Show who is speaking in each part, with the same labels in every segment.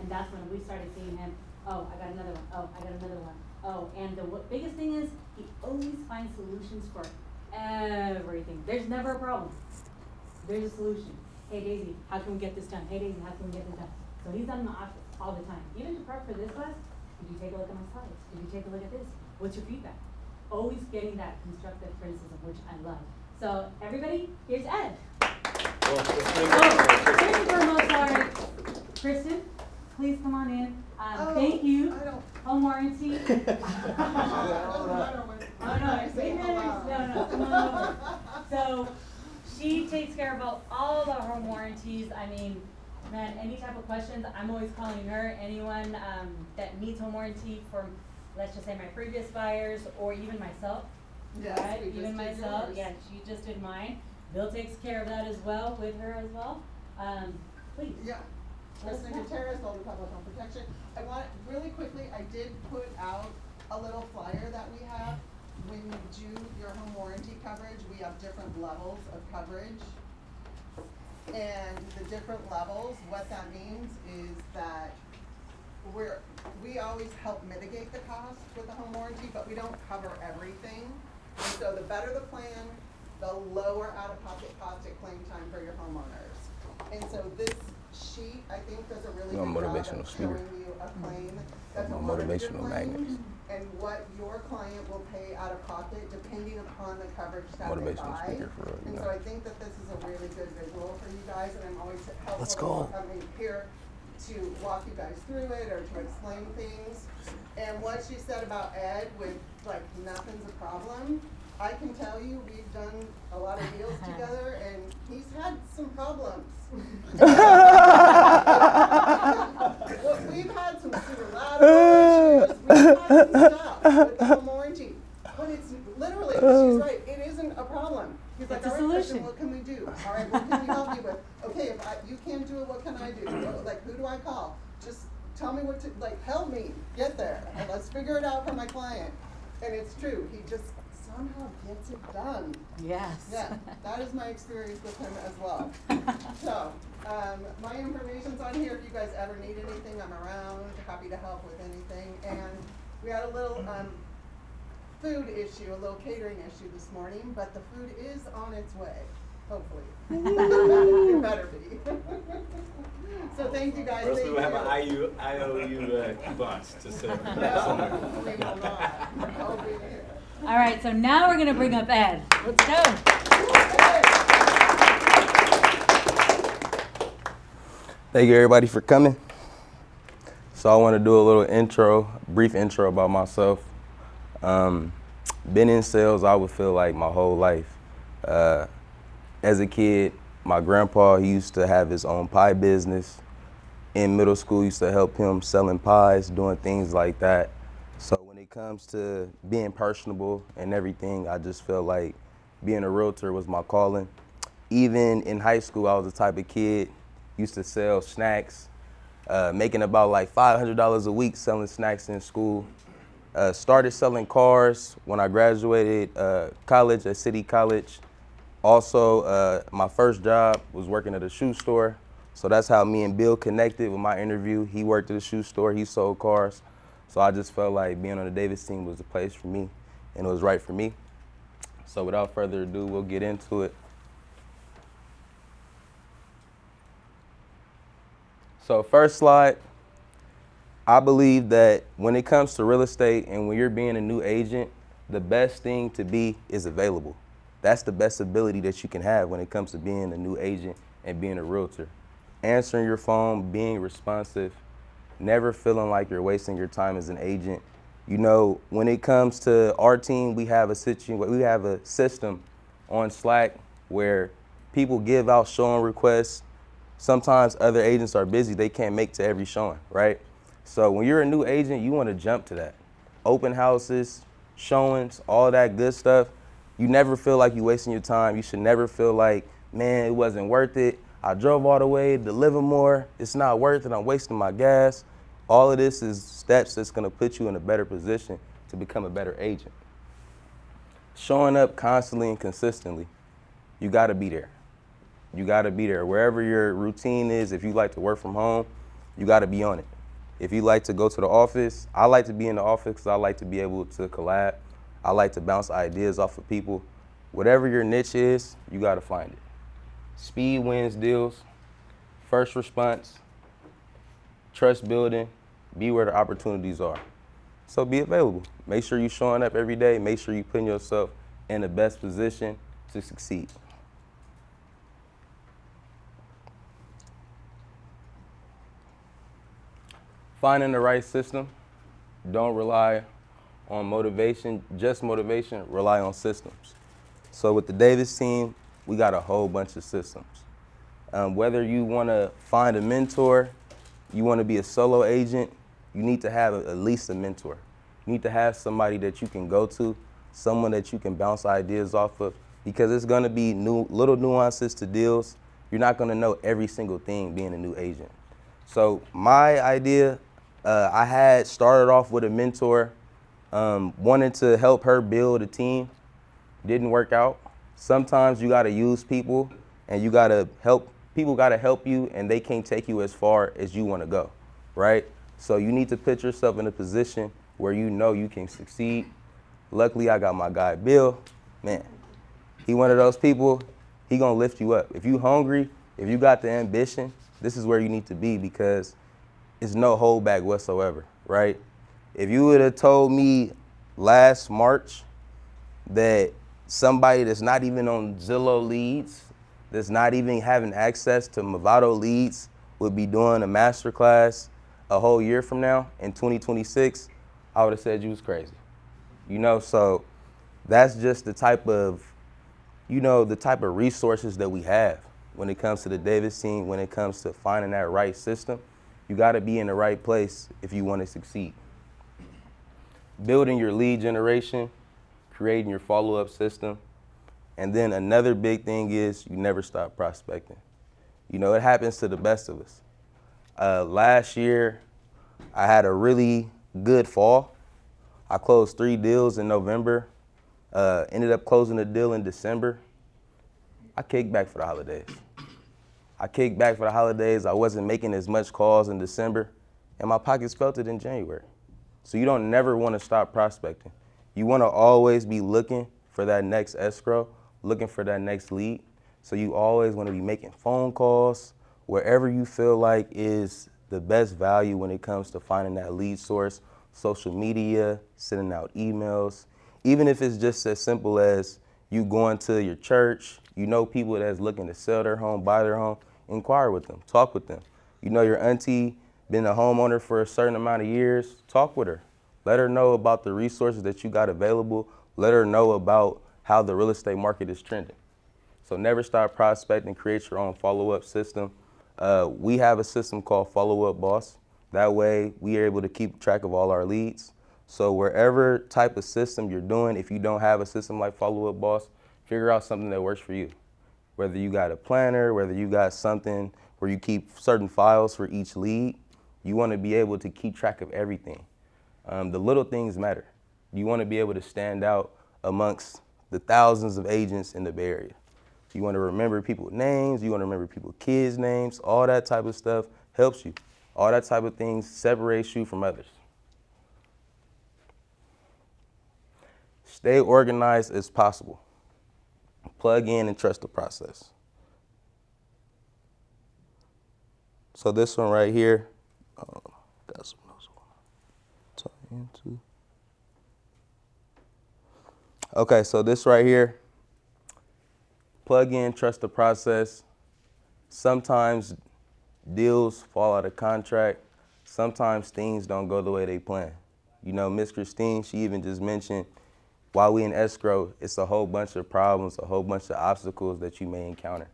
Speaker 1: And that's when we started seeing him, oh, I got another one, oh, I got another one. Oh, and the biggest thing is, he always finds solutions for everything. There's never a problem. There's a solution. Hey Daisy, how can we get this done? Hey Daisy, how can we get this done? So he's done the office all the time. Even to prep for this class, did you take a look at my slides? Did you take a look at this? What's your feedback? Always getting that constructive criticism, which I love. So everybody, here's Ed.
Speaker 2: Well,
Speaker 1: First and foremost, sorry, Kristen, please come on in. Thank you. Home warranty. Oh no, wait a minute. No, come on over. So she takes care of all of our home warranties. I mean, man, any type of questions, I'm always calling her. Anyone that needs home warranty from, let's just say, my previous buyers or even myself.
Speaker 3: Yes,
Speaker 1: right?
Speaker 3: we just
Speaker 1: Even
Speaker 3: did
Speaker 1: myself.
Speaker 3: yours.
Speaker 1: Yeah, she just did mine. Bill takes care of that as well, with her as well. Please.
Speaker 3: Yeah. Kristen Gutierrez, Older Public Home Protection. I want, really quickly, I did put out a little flyer that we have. When you do your home warranty coverage, we have different levels of coverage. And the different levels, what that means is that we always help mitigate the cost with the home warranty, but we don't cover everything. And so the better the plan, the lower out-of-pocket cost at claim time for your homeowners. And so this sheet, I think, does a really good job of showing you a claim that's a motivational claim and what your client will pay out of pocket depending upon the coverage that they buy. And so I think that this is a really good visual for you guys, and I'm always helpful. I mean, here to walk you guys through it or to explain things. And what she said about Ed with like nothing's a problem, I can tell you we've done a lot of deals together and he's had some problems. Well, we've had some superlateral issues, we've had some stuff with the home warranty. But it's literally, she's right, it isn't a problem. He's like, all right, Kristen, what can we do? All right, what can we help you with? Okay, if you can't do it, what can I do? Like, who do I call? Just tell me what to, like, help me get there. And let's figure it out for my client. And it's true, he just somehow gets it done.
Speaker 1: Yes.
Speaker 3: Yeah, that is my experience with him as well. So, my information's on here. If you guys ever need anything, I'm around, happy to help with anything. And we had a little food issue, a little catering issue this morning, but the food is on its way, hopefully. It better be. So thank you guys.
Speaker 2: First we will have an IOU coupons to serve.
Speaker 3: No, we will not. I'll be here.
Speaker 1: All right, so now we're gonna bring up Ed. Let's go.
Speaker 4: Thank you everybody for coming. So I want to do a little brief intro about myself. Been in sales, I would feel like my whole life. As a kid, my grandpa, he used to have his own pie business. In middle school, used to help him selling pies, doing things like that. So when it comes to being personable and everything, I just feel like being a realtor was my calling. Even in high school, I was the type of kid, used to sell snacks, making about like $500 a week selling snacks in school. Started selling cars when I graduated college at City College. Also, my first job was working at a shoe store. So that's how me and Bill connected with my interview. He worked at a shoe store, he sold cars. So I just felt like being on the Davis team was the place for me, and it was right for me. So without further ado, we'll get into it. So first slide, I believe that when it comes to real estate and when you're being a new agent, the best thing to be is available. That's the best ability that you can have when it comes to being a new agent and being a realtor. Answering your phone, being responsive, never feeling like you're wasting your time as an agent. You know, when it comes to our team, we have a system on Slack where people give out showing requests. Sometimes other agents are busy, they can't make to every showing, right? So when you're a new agent, you want to jump to that. Open houses, showings, all that good stuff. You never feel like you're wasting your time. You should never feel like, man, it wasn't worth it. I drove all the way to Livermore. It's not worth it. I'm wasting my gas. All of this is steps that's going to put you in a better position to become a better agent. Showing up constantly and consistently. You got to be there. You got to be there. Wherever your routine is, if you like to work from home, you got to be on it. If you like to go to the office, I like to be in the office because I like to be able to collab. I like to bounce ideas off of people. Whatever your niche is, you got to find it. Speed wins deals, first response, trust building, be where the opportunities are. So be available. Make sure you're showing up every day. Make sure you're putting yourself in the best position to succeed. Finding the right system. Don't rely on motivation, just motivation, rely on systems. So with the Davis team, we got a whole bunch of systems. Whether you want to find a mentor, you want to be a solo agent, you need to have at least a mentor. You need to have somebody that you can go to, someone that you can bounce ideas off of, because it's going to be little nuances to deals. You're not going to know every single thing being a new agent. So my idea, I had started off with a mentor, wanted to help her build a team, didn't work out. Sometimes you got to use people and you got to help, people got to help you and they can't take you as far as you want to go, right? So you need to put yourself in a position where you know you can succeed. Luckily, I got my guy, Bill. Man, he one of those people, he gonna lift you up. If you hungry, if you got the ambition, this is where you need to be because it's no holdback whatsoever, right? If you would have told me last March that somebody that's not even on Zillow leads, that's not even having access to Movado leads would be doing a masterclass a whole year from now in 2026, I would have said you was crazy. You know, so that's just the type of, you know, the type of resources that we have when it comes to the Davis team, when it comes to finding that right system. You got to be in the right place if you want to succeed. Building your lead generation, creating your follow-up system. And then another big thing is you never stop prospecting. You know, it happens to the best of us. Last year, I had a really good fall. I closed 3 deals in November, ended up closing a deal in December. I kicked back for the holidays. I wasn't making as much calls in December, and my pockets felt it in January. So you don't never want to stop prospecting. You want to always be looking for that next escrow, looking for that next lead. So you always want to be making phone calls wherever you feel like is the best value when it comes to finding that lead source, social media, sending out emails. Even if it's just as simple as you going to your church, you know people that's looking to sell their home, buy their home, inquire with them, talk with them. You know your auntie been a homeowner for a certain amount of years, talk with her. Let her know about the resources that you got available. Let her know about how the real estate market is trending. So never stop prospecting, create your own follow-up system. We have a system called Follow Up Boss. That way we are able to keep track of all our leads. So wherever type of system you're doing, if you don't have a system like Follow Up Boss, figure out something that works for you. Whether you got a planner, whether you got something where you keep certain files for each lead, you want to be able to keep track of everything. The little things matter. You want to be able to stand out amongst the thousands of agents in the Bay Area. You want to remember people's names, you want to remember people's kids' names, all that type of stuff helps you. All that type of things separates you from others. Stay organized as possible. Plug in and trust the process. So this one right here, got some notes to tie into. Okay, so this right here, plug in, trust the process. Sometimes deals fall out of contract. Sometimes things don't go the way they plan. You know, Miss Christine, she even just mentioned while we in escrow, it's a whole bunch of problems, a whole bunch of obstacles that you may encounter.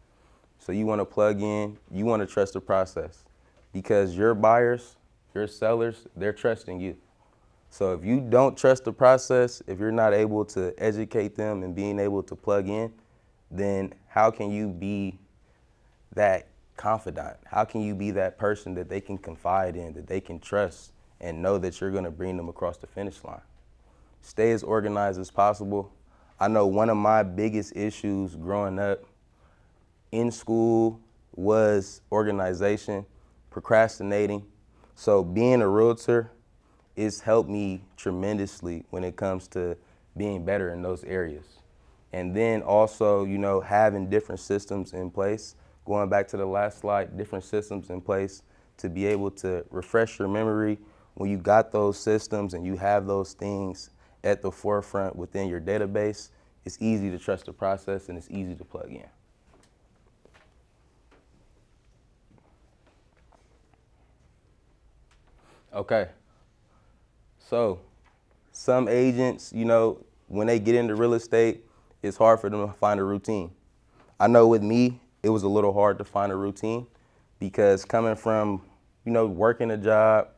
Speaker 4: So you want to plug in, you want to trust the process because your buyers, your sellers, they're trusting you. So if you don't trust the process, if you're not able to educate them and being able to plug in, then how can you be that confidant? How can you be that person that they can confide in, that they can trust and know that you're going to bring them across the finish line? Stay as organized as possible. I know one of my biggest issues growing up in school was organization, procrastinating. So being a realtor, it's helped me tremendously when it comes to being better in those areas. And then also, you know, having different systems in place, going back to the last slide, different systems in place to be able to refresh your memory. When you got those systems and you have those things at the forefront within your database, it's easy to trust the process and it's easy to plug in. Okay, so some agents, you know, when they get into real estate, it's hard for them to find a routine. I know with me, it was a little hard to find a routine because coming from, you know, working a job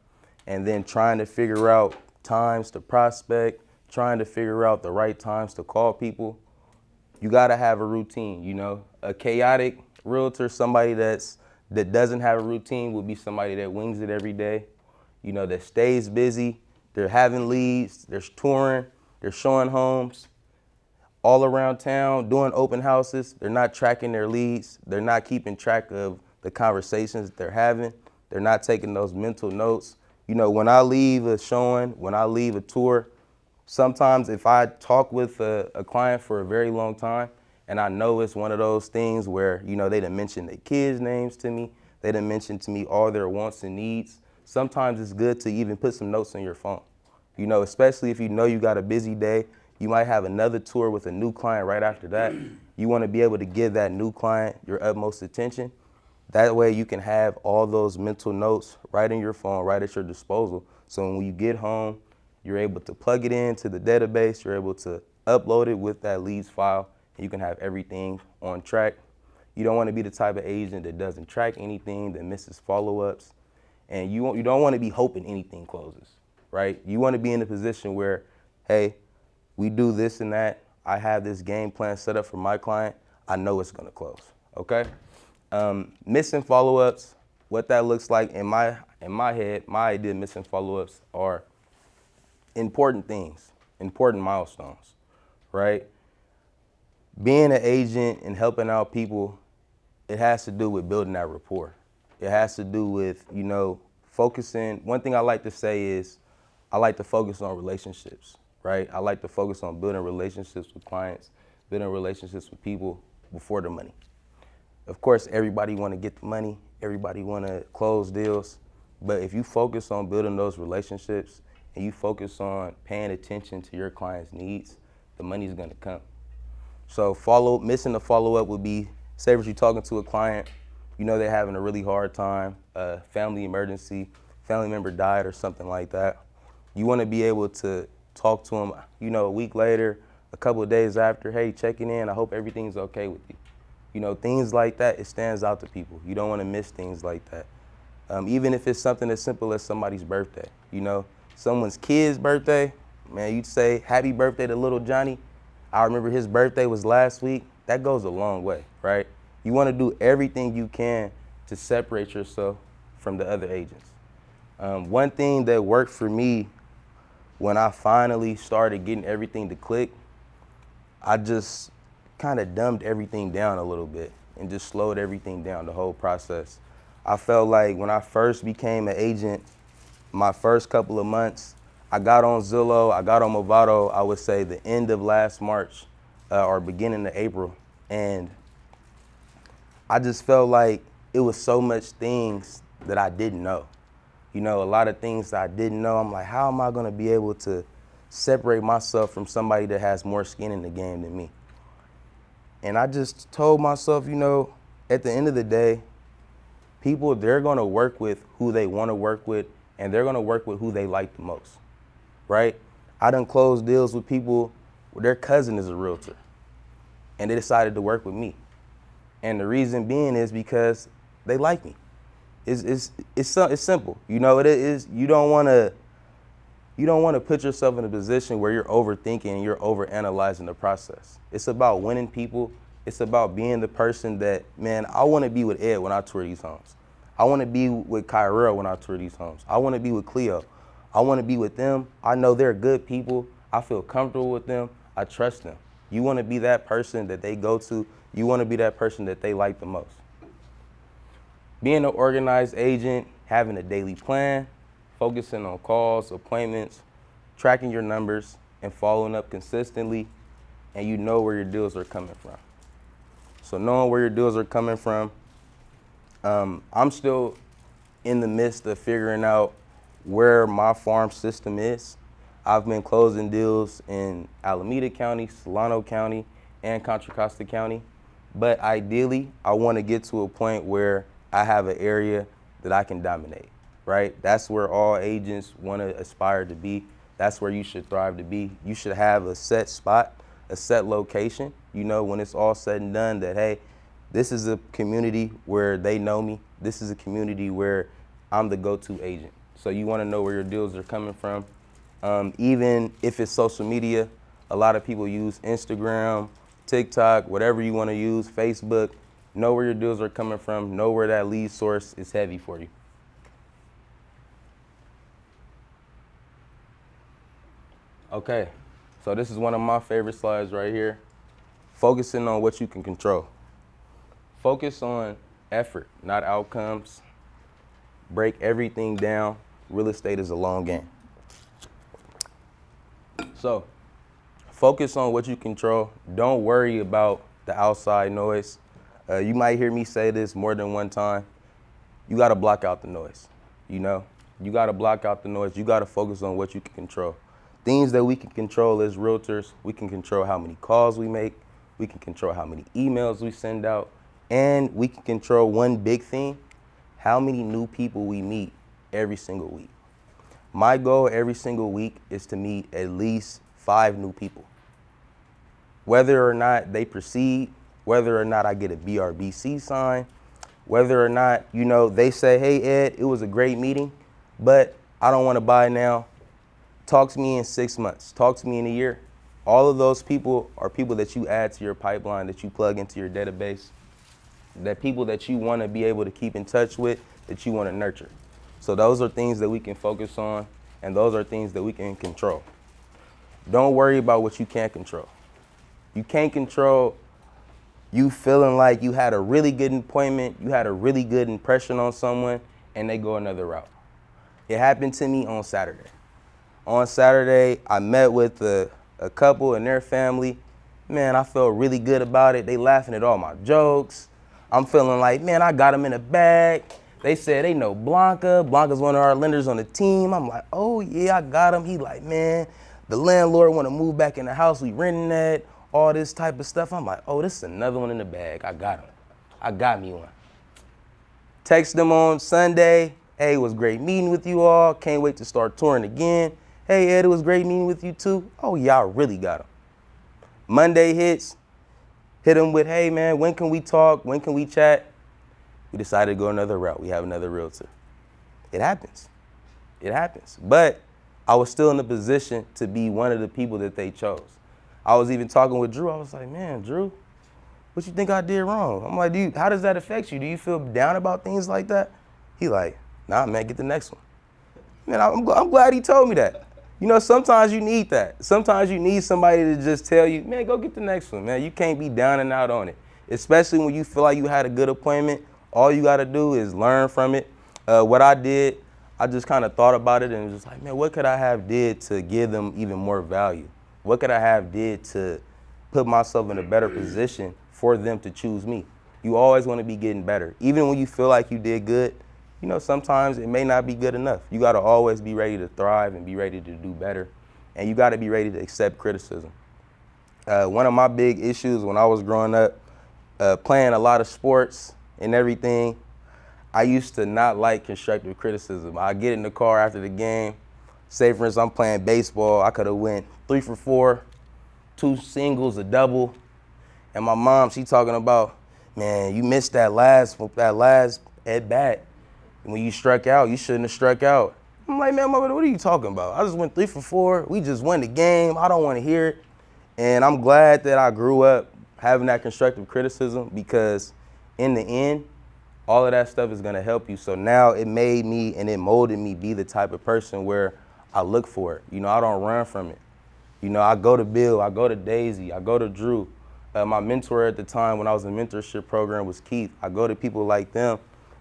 Speaker 4: and then trying to figure out times to prospect, trying to figure out the right times to call people, you gotta have a routine, you know. A chaotic realtor, somebody that doesn't have a routine would be somebody that wings it every day, you know, that stays busy. They're having leads, they're touring, they're showing homes all around town, doing open houses. They're not tracking their leads. They're not keeping track of the conversations that they're having. They're not taking those mental notes. You know, when I leave a showing, when I leave a tour, sometimes if I talk with a client for a very long time and I know it's one of those things where, you know, they done mention their kids' names to me, they done mention to me all their wants and needs, sometimes it's good to even put some notes on your phone. You know, especially if you know you got a busy day, you might have another tour with a new client right after that. You want to be able to give that new client your utmost attention. That way you can have all those mental notes right in your phone, right at your disposal. So when you get home, you're able to plug it into the database, you're able to upload it with that leads file, and you can have everything on track. You don't want to be the type of agent that doesn't track anything, that misses follow-ups, and you don't want to be hoping anything closes, right? You want to be in a position where, hey, we do this and that. I have this game plan set up for my client. I know it's going to close, okay? Missing follow-ups, what that looks like in my head, my idea of missing follow-ups are important things, important milestones, right? Being an agent and helping out people, it has to do with building that rapport. It has to do with, you know, focusing. One thing I like to say is I like to focus on relationships, right? I like to focus on building relationships with clients, building relationships with people before the money. Of course, everybody want to get the money, everybody want to close deals, but if you focus on building those relationships and you focus on paying attention to your client's needs, the money's going to come. So missing the follow-up would be, say if you're talking to a client, you know they're having a really hard time, family emergency, family member died or something like that. You want to be able to talk to them, you know, a week later, a couple of days after, hey, checking in, I hope everything's okay with you. You know, things like that, it stands out to people. You don't want to miss things like that. Even if it's something as simple as somebody's birthday, you know, someone's kid's birthday, man, you'd say, happy birthday to little Johnny. I remember his birthday was last week. That goes a long way, right? You want to do everything you can to separate yourself from the other agents. One thing that worked for me when I finally started getting everything to click, I just kind of dumbed everything down a little bit and just slowed everything down, the whole process. I felt like when I first became an agent, my first couple of months, I got on Zillow, I got on Movado, I would say the end of last March or beginning of April. And I just felt like it was so much things that I didn't know. You know, a lot of things that I didn't know. I'm like, how am I going to be able to separate myself from somebody that has more skin in the game than me? And I just told myself, you know, at the end of the day, people, they're going to work with who they want to work with, and they're going to work with who they like the most, right? I done closed deals with people where their cousin is a realtor, and they decided to work with me. And the reason being is because they like me. It's simple. You know, it is. You don't want to put yourself in a position where you're overthinking and you're overanalyzing the process. It's about winning people. It's about being the person that, man, I want to be with Ed when I tour these homes. I want to be with Kyrell when I tour these homes. I want to be with Cleo. I want to be with them. I know they're good people. I feel comfortable with them. I trust them. You want to be that person that they go to. You want to be that person that they like the most. Being an organized agent, having a daily plan, focusing on calls, appointments, tracking your numbers, and following up consistently, and you know where your deals are coming from. So knowing where your deals are coming from, I'm still in the midst of figuring out where my farm system is. I've been closing deals in Alameda County, Solano County, and Contra Costa County. But ideally, I want to get to a point where I have an area that I can dominate, right? That's where all agents want to aspire to be. That's where you should thrive to be. You should have a set spot, a set location. You know, when it's all said and done, that, hey, this is a community where they know me. This is a community where I'm the go-to agent. So you want to know where your deals are coming from. Even if it's social media, a lot of people use Instagram, TikTok, whatever you want to use, Facebook. Know where your deals are coming from. Know where that lead source is heavy for you. Okay, so this is one of my favorite slides right here. Focusing on what you can control. Focus on effort, not outcomes. Break everything down. Real estate is a long game. So, focus on what you control. Don't worry about the outside noise. You might hear me say this more than one time. You gotta block out the noise, you know? You gotta block out the noise. You gotta focus on what you can control. Things that we can control as realtors, we can control how many calls we make, we can control how many emails we send out, and we can control one big thing, how many new people we meet every single week. My goal every single week is to meet at least 5 new people. Whether or not they proceed, whether or not I get a BRBC sign, whether or not, you know, they say, hey, Ed, it was a great meeting, but I don't want to buy now. Talk to me in 6 months. Talk to me in a year. All of those people are people that you add to your pipeline, that you plug into your database, that people that you want to be able to keep in touch with, that you want to nurture. So those are things that we can focus on, and those are things that we can control. Don't worry about what you can't control. You can't control you feeling like you had a really good appointment, you had a really good impression on someone, and they go another route. It happened to me on Saturday. On Saturday, I met with a couple and their family. Man, I felt really good about it. They laughing at all my jokes. I'm feeling like, man, I got them in a bag. They said they know Blanca. Blanca's one of our lenders on the team. I'm like, oh yeah, I got him. He like, man, the landlord want to move back in the house we renting that, all this type of stuff. I'm like, oh, this is another one in the bag. I got him. I got me one. Text them on Sunday. Hey, it was great meeting with you all. Can't wait to start touring again. Hey, Ed, it was great meeting with you too. Oh, y'all really got him. Monday hits. Hit him with, hey, man, when can we talk? When can we chat? We decided to go another route. We have another realtor. It happens. It happens. But I was still in the position to be one of the people that they chose. I was even talking with Drew. I was like, man, Drew, what you think I did wrong? I'm like, dude, how does that affect you? Do you feel down about things like that? He like, nah, man, get the next one. Man, I'm glad he told me that. You know, sometimes you need that. Sometimes you need somebody to just tell you, man, go get the next one, man. You can't be down and out on it, especially when you feel like you had a good appointment. All you got to do is learn from it. What I did, I just kind of thought about it and was just like, man, what could I have did to give them even more value? What could I have did to put myself in a better position for them to choose me? You always want to be getting better. Even when you feel like you did good, you know, sometimes it may not be good enough. You got to always be ready to thrive and be ready to do better. And you got to be ready to accept criticism. One of my big issues when I was growing up, playing a lot of sports and everything, I used to not like constructive criticism. I get in the car after the game. Say, for instance, I'm playing baseball. I could have went 3 for 4, 2 singles, a double. And my mom, she talking about, man, you missed that last at bat. When you struck out, you shouldn't have struck out. I'm like, man, mother, what are you talking about? I just went 3 for 4. We just won the game. I don't want to hear it. And I'm glad that I grew up having that constructive criticism, because in the end, all of that stuff is going to help you. So now it made me and it molded me be the type of person where I look for it. You know, I don't run from it. You know, I go to Bill, I go to Daisy, I go to Drew. My mentor at the time when I was in the mentorship program was Keith. I go to people like them,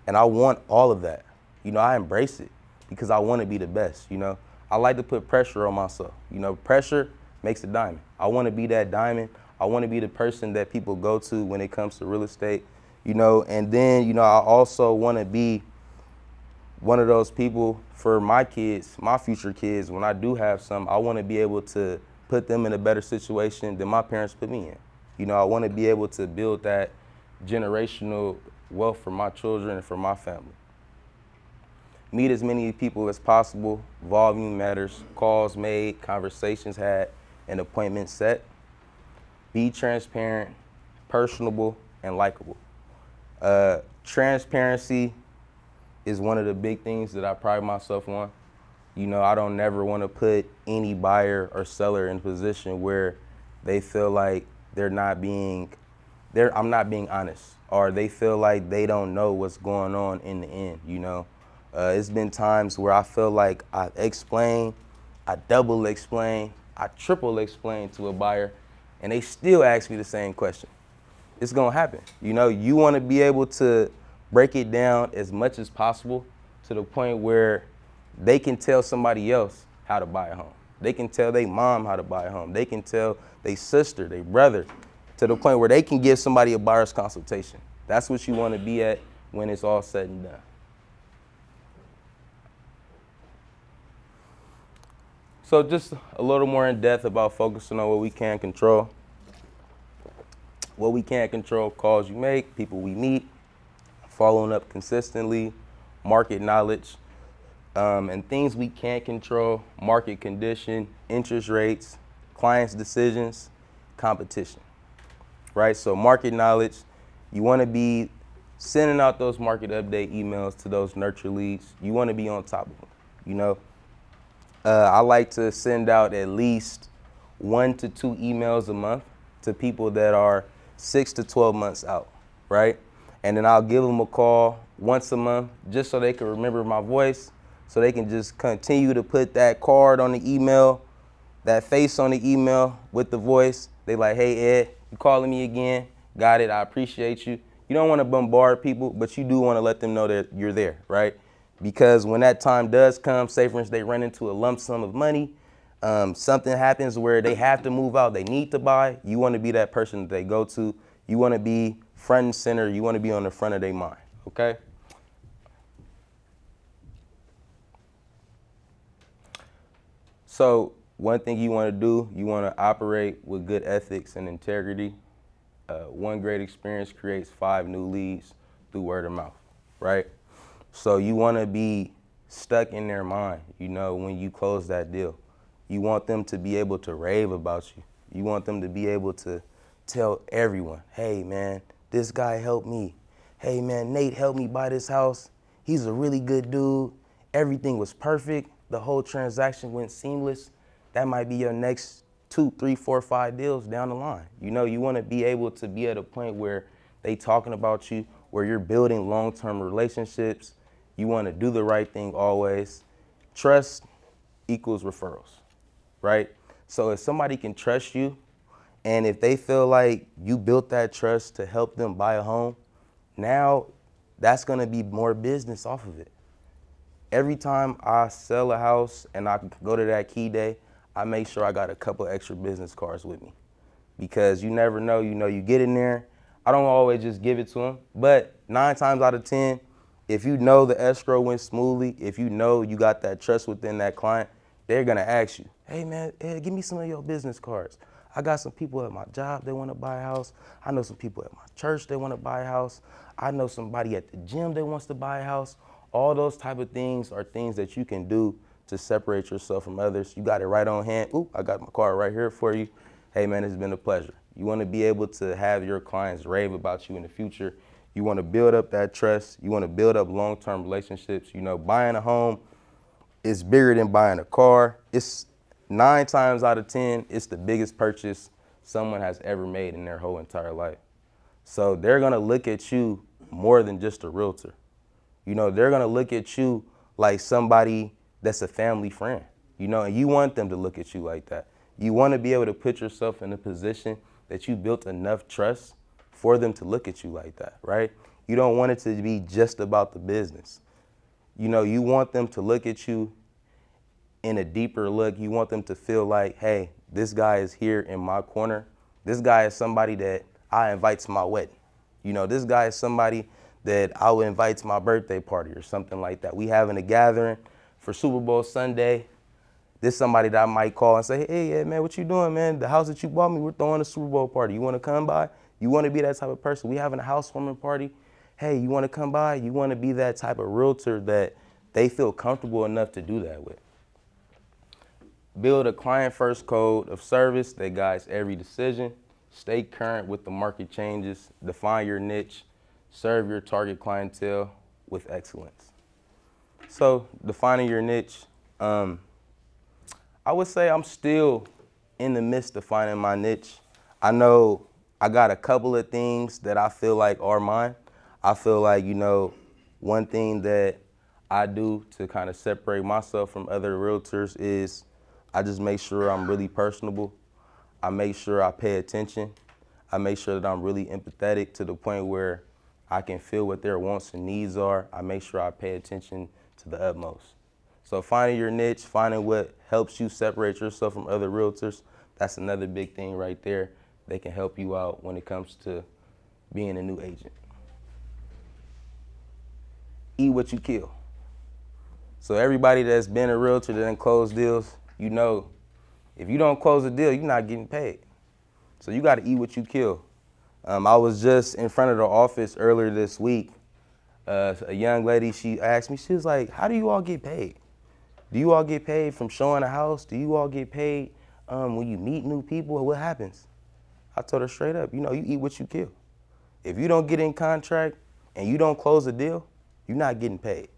Speaker 4: and I want all of that. You know, I embrace it because I want to be the best, you know. I like to put pressure on myself. You know, pressure makes a diamond. I want to be that diamond. I want to be the person that people go to when it comes to real estate, you know, and then, you know, I also want to be one of those people for my kids, my future kids. When I do have some, I want to be able to put them in a better situation than my parents put me in. You know, I want to be able to build that generational wealth for my children and for my family. Meet as many people as possible. Volume matters. Calls made, conversations had, and appointments set. Be transparent, personable, and likable. Transparency is one of the big things that I pride myself on. You know, I don't never want to put any buyer or seller in a position where they feel like I'm not being honest, or they feel like they don't know what's going on in the end, you know. It's been times where I feel like I explain, I double explain, I triple explain to a buyer, and they still ask me the same question. It's gonna happen. You know, you wanna be able to break it down as much as possible to the point where they can tell somebody else how to buy a home. They can tell their mom how to buy a home. They can tell their sister, their brother, to the point where they can give somebody a buyer's consultation. That's what you wanna be at when it's all said and done. So just a little more in depth about focusing on what we can control. What we can't control: calls you make, people we meet, following up consistently, market knowledge, and things we can't control: market condition, interest rates, clients' decisions, competition, right? So market knowledge, you want to be sending out those market update emails to those nurture leads. You want to be on top of them, you know. I like to send out at least 1 to 2 emails a month to people that are 6 to 12 months out, right? And then I'll give them a call once a month just so they can remember my voice, so they can just continue to put that card on the email, that face on the email with the voice. They like, hey, Ed, you calling me again? Got it, I appreciate you. You don't want to bombard people, but you do want to let them know that you're there, right? Because when that time does come, say for instance, they run into a lump sum of money, something happens where they have to move out, they need to buy, you want to be that person that they go to. You want to be front and center. You want to be on the front of their mind, okay? So one thing you want to do, you want to operate with good ethics and integrity. One great experience creates 5 new leads through word of mouth, right? So you want to be stuck in their mind, you know, when you close that deal. You want them to be able to rave about you. You want them to be able to tell everyone, hey man, this guy helped me. Hey man, Nate helped me buy this house. He's a really good dude. Everything was perfect. The whole transaction went seamless. That might be your next 2, 3, 4, 5 deals down the line. You know, you want to be able to be at a point where they talking about you, where you're building long-term relationships. You want to do the right thing always. Trust equals referrals, right? So if somebody can trust you, and if they feel like you built that trust to help them buy a home, now that's gonna be more business off of it. Every time I sell a house and I go to that key day, I make sure I got a couple extra business cards with me. Because you never know, you know, you get in there, I don't always just give it to them, but 9 times out of 10, if you know the escrow went smoothly, if you know you got that trust within that client, they're gonna ask you, hey man, Ed, give me some of your business cards. I got some people at my job that wanna buy a house. I know some people at my church that wanna buy a house. I know somebody at the gym that wants to buy a house. All those type of things are things that you can do to separate yourself from others. You got it right on hand. Ooh, I got my card right here for you. Hey man, it's been a pleasure. You wanna be able to have your clients rave about you in the future. You wanna build up that trust. You wanna build up long-term relationships. You know, buying a home is bigger than buying a car. It's 9 times out of 10, it's the biggest purchase someone has ever made in their whole entire life. So they're gonna look at you more than just a realtor. You know, they're gonna look at you like somebody that's a family friend, you know, and you want them to look at you like that. You wanna be able to put yourself in a position that you built enough trust for them to look at you like that, right? You don't want it to be just about the business. You know, you want them to look at you in a deeper look. You want them to feel like, hey, this guy is here in my corner. This guy is somebody that I invite to my wedding. You know, this guy is somebody that I would invite to my birthday party or something like that. We having a gathering for Super Bowl Sunday. This is somebody that I might call and say, hey, yeah, man, what you doing, man? The house that you bought me, we're throwing a Super Bowl party. You want to come by? You want to be that type of person? We having a housewarming party. Hey, you want to come by? You want to be that type of realtor that they feel comfortable enough to do that with. Build a client-first code of service that guides every decision. Stay current with the market changes. Define your niche. Serve your target clientele with excellence. So defining your niche, I would say I'm still in the midst of finding my niche. I know I got a couple of things that I feel like are mine. I feel like, you know, one thing that I do to kind of separate myself from other realtors is I just make sure I'm really personable. I make sure I pay attention. I make sure that I'm really empathetic to the point where I can feel what their wants and needs are. I make sure I pay attention to the utmost. So finding your niche, finding what helps you separate yourself from other realtors, that's another big thing right there. They can help you out when it comes to being a new agent. Eat what you kill. So everybody that's been a realtor that done closed deals, you know, if you don't close a deal, you're not getting paid. So you got to eat what you kill. I was just in front of the office earlier this week. A young lady, she asked me, she was like, how do you all get paid? Do you all get paid from showing a house? Do you all get paid when you meet new people? What happens? I told her straight up, you know, you eat what you kill. If you don't get in contract and you don't close a deal, you're not getting paid.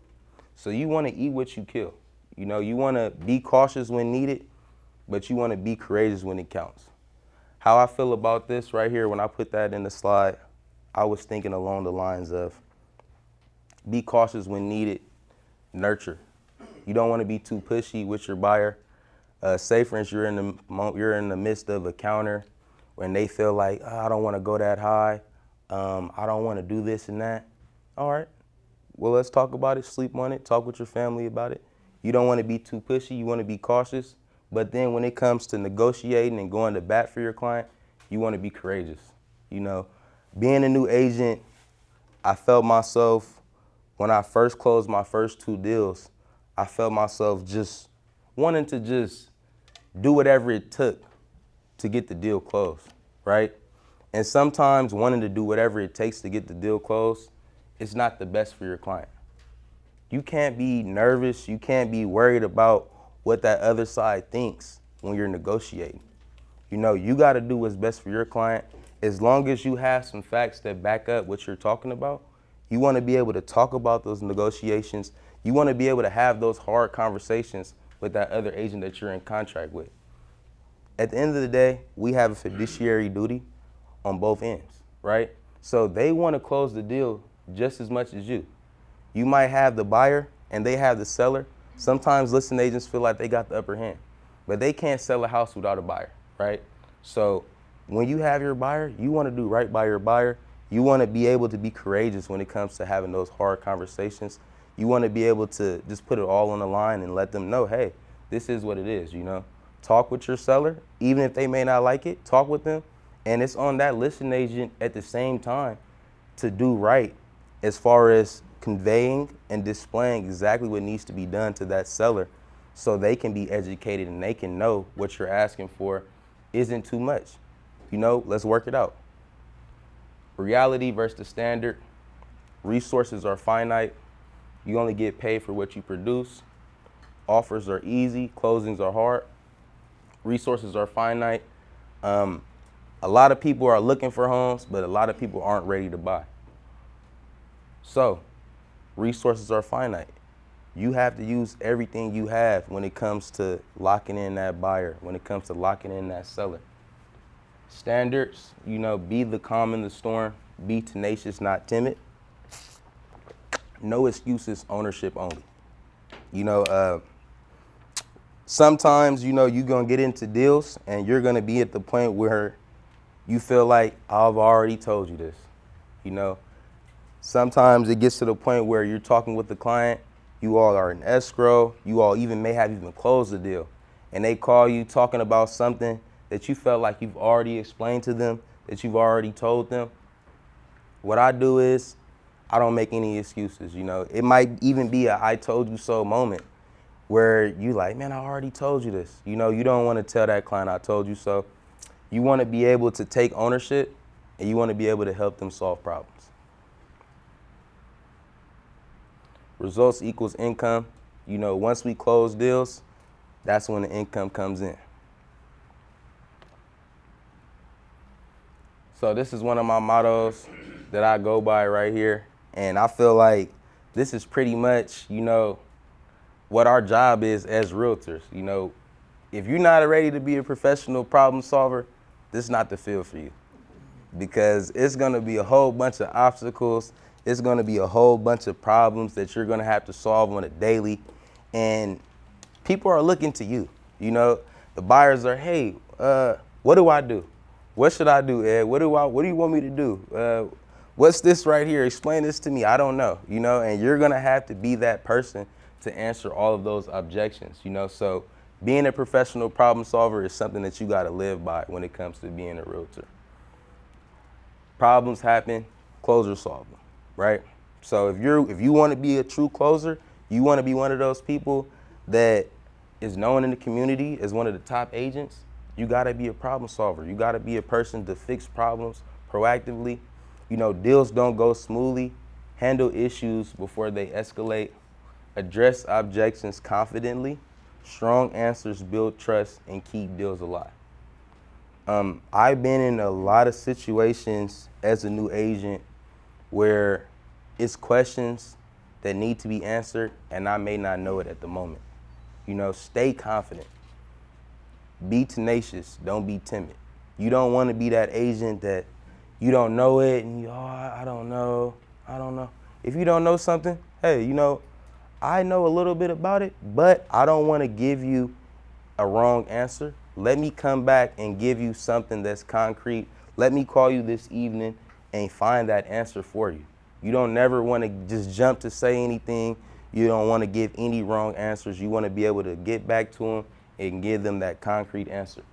Speaker 4: So you want to eat what you kill. You know, you want to be cautious when needed, but you want to be courageous when it counts. How I feel about this right here, when I put that in the slide, I was thinking along the lines of be cautious when needed, nurture. You don't want to be too pushy with your buyer. Say, for instance, you're in the midst of a counter when they feel like, oh, I don't want to go that high. I don't want to do this and that. All right. Well, let's talk about it, sleep on it, talk with your family about it. You don't want to be too pushy. You want to be cautious. But then when it comes to negotiating and going to bat for your client, you want to be courageous. You know, being a new agent, I felt myself, when I first closed my first 2 deals, I felt myself just wanting to just do whatever it took to get the deal closed, right? And sometimes wanting to do whatever it takes to get the deal closed is not the best for your client. You can't be nervous. You can't be worried about what that other side thinks when you're negotiating. You know, you got to do what's best for your client. As long as you have some facts that back up what you're talking about, you want to be able to talk about those negotiations. You want to be able to have those hard conversations with that other agent that you're in contract with. At the end of the day, we have a fiduciary duty on both ends, right? So they want to close the deal just as much as you. You might have the buyer and they have the seller. Sometimes listing agents feel like they got the upper hand, but they can't sell a house without a buyer, right? So when you have your buyer, you want to do right by your buyer. You want to be able to be courageous when it comes to having those hard conversations. You want to be able to just put it all on the line and let them know, hey, this is what it is, you know. Talk with your seller, even if they may not like it, talk with them. And it's on that listing agent at the same time to do right as far as conveying and displaying exactly what needs to be done to that seller so they can be educated and they can know what you're asking for isn't too much. You know, let's work it out. Reality versus the standard. Resources are finite. You only get paid for what you produce. Offers are easy, closings are hard. Resources are finite. A lot of people are looking for homes, but a lot of people aren't ready to buy. So, resources are finite. You have to use everything you have when it comes to locking in that buyer, when it comes to locking in that seller. Standards, you know, be the calm in the storm, be tenacious, not timid. No excuses, ownership only. You know, sometimes, you know, you're going to get into deals and you're going to be at the point where you feel like, I've already told you this. You know, sometimes it gets to the point where you're talking with the client you all are in escrow, you all even may have even closed the deal, and they call you talking about something that you felt like you've already explained to them, that you've already told them, what I do is I don't make any excuses. It might even be a I told you so moment where you like, man, I already told you this. You don't want to tell that client I told you so. You want to be able to take ownership, and you want to be able to help them solve problems. Results equals income. Once we close deals, that's when the income comes in. So this is one of my mottos that I go by right here. And I feel like this is pretty much, what our job is as realtors. If you're not ready to be a professional problem solver, this is not the field for you. Because it's gonna be a whole bunch of obstacles. It's gonna be a whole bunch of problems that you're gonna have to solve on a daily. And people are looking to you. The buyers are, hey, what do I do? What should I do, Ed? What do you want me to do? What's this right here? Explain this to me. I don't know, and you're gonna have to be that person to answer all of those objections, So being a professional problem solver is something that you gotta live by when it comes to being a realtor. Problems happen, closers solve them, right? So if you wanna be a true closer, you wanna be one of those people that is known in the community as one of the top agents, you gotta be a problem solver. You gotta be a person to fix problems proactively. Deals don't go smoothly. Handle issues before they escalate. Address objections confidently. Strong answers build trust and keep deals alive. I've been in a lot of situations as a new agent where it's questions that need to be answered and I may not know it at the moment. Stay confident. Be tenacious, don't be timid. You don't want to be that agent that you don't know it and I don't know. If you don't know something, hey, I know a little bit about it, but I don't want to give you a wrong answer. Let me come back and give you something that's concrete. Let me call you this evening and find that answer for you. You don't never want to just jump to say anything. You don't want to give any wrong answers. You want to be able to get back to them and give them that concrete answer.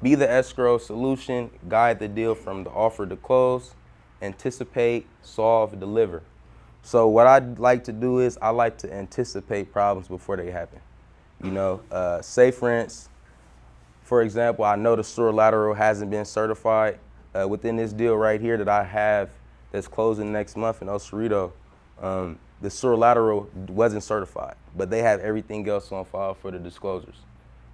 Speaker 4: Be the escrow solution, guide the deal from the offer to close, anticipate, solve, deliver. So what I like to do is I like to anticipate problems before they happen. Say for instance, for example, I know the sewer lateral hasn't been certified. Within this deal right here that I have that's closing next month in El Cerrito, the sewer lateral wasn't certified, but they have everything else on file for the disclosures.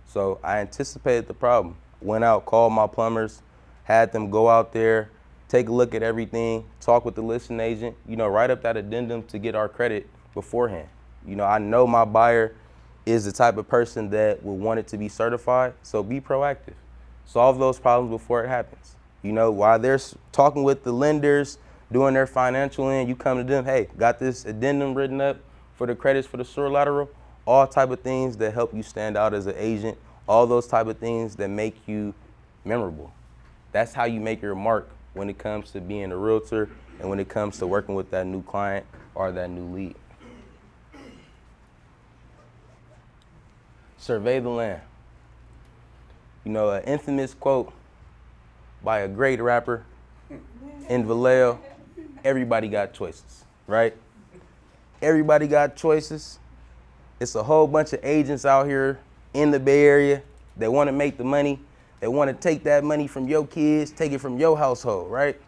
Speaker 4: So I anticipated the problem. Went out, called my plumbers, had them go out there, take a look at everything, talk with the listing agent, write up that addendum to get our credit beforehand. I know my buyer is the type of person that will want it to be certified, so be proactive. Solve those problems before it happens. While they're talking with the lenders, doing their financial end, you come to them, hey, got this addendum written up for the credits for the sewer lateral, all type of things that help you stand out as an agent, all those type of things that make you memorable. That's how you make your mark when it comes to being a realtor and when it comes to working with that new client or that new lead. Survey the land. An infamous quote by a great rapper in Vallejo, everybody got choices, right? Everybody got choices. It's a whole bunch of agents out here in the Bay Area that want to make the money. They want to take that money from your kids, take it from your household, right?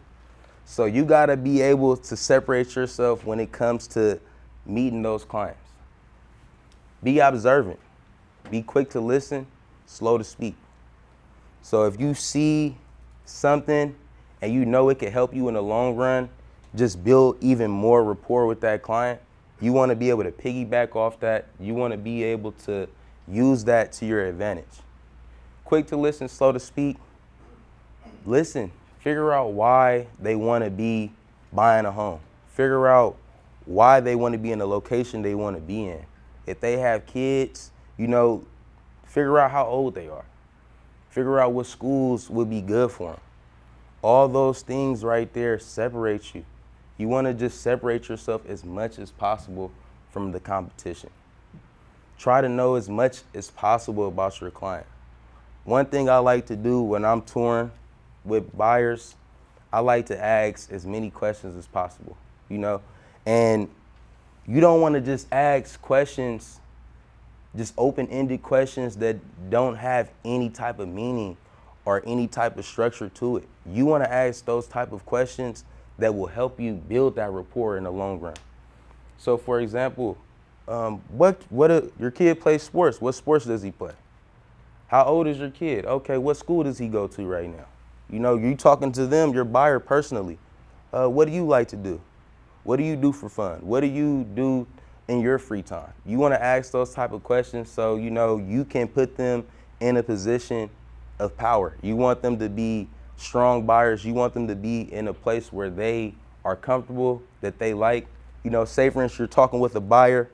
Speaker 4: So you got to be able to separate yourself when it comes to meeting those clients. Be observant. Be quick to listen, slow to speak. So if you see something and it can help you in the long run, just build even more rapport with that client. You want to be able to piggyback off that. You want to be able to use that to your advantage. Quick to listen, slow to speak. Listen, figure out why they want to be buying a home. Figure out why they want to be in the location they want to be in. If they have kids, figure out how old they are. Figure out what schools would be good for them. All those things right there separate you. You want to just separate yourself as much as possible from the competition. Try to know as much as possible about your client. One thing I like to do when I'm touring with buyers, I like to ask as many questions as possible, and you don't want to just ask questions, just open-ended questions that don't have any type of meaning or any type of structure to it. You want to ask those type of questions that will help you build that rapport in the long run. So for example, your kid plays sports. What sports does he play? How old is your kid? Okay, what school does he go to right now? You talking to them, your buyer personally. What do you like to do? What do you do for fun? What do you do in your free time? You want to ask those type of questions so you can put them in a position of power. You want them to be strong buyers. You want them to be in a place where they are comfortable, that they like. Say for instance, you're talking with a buyer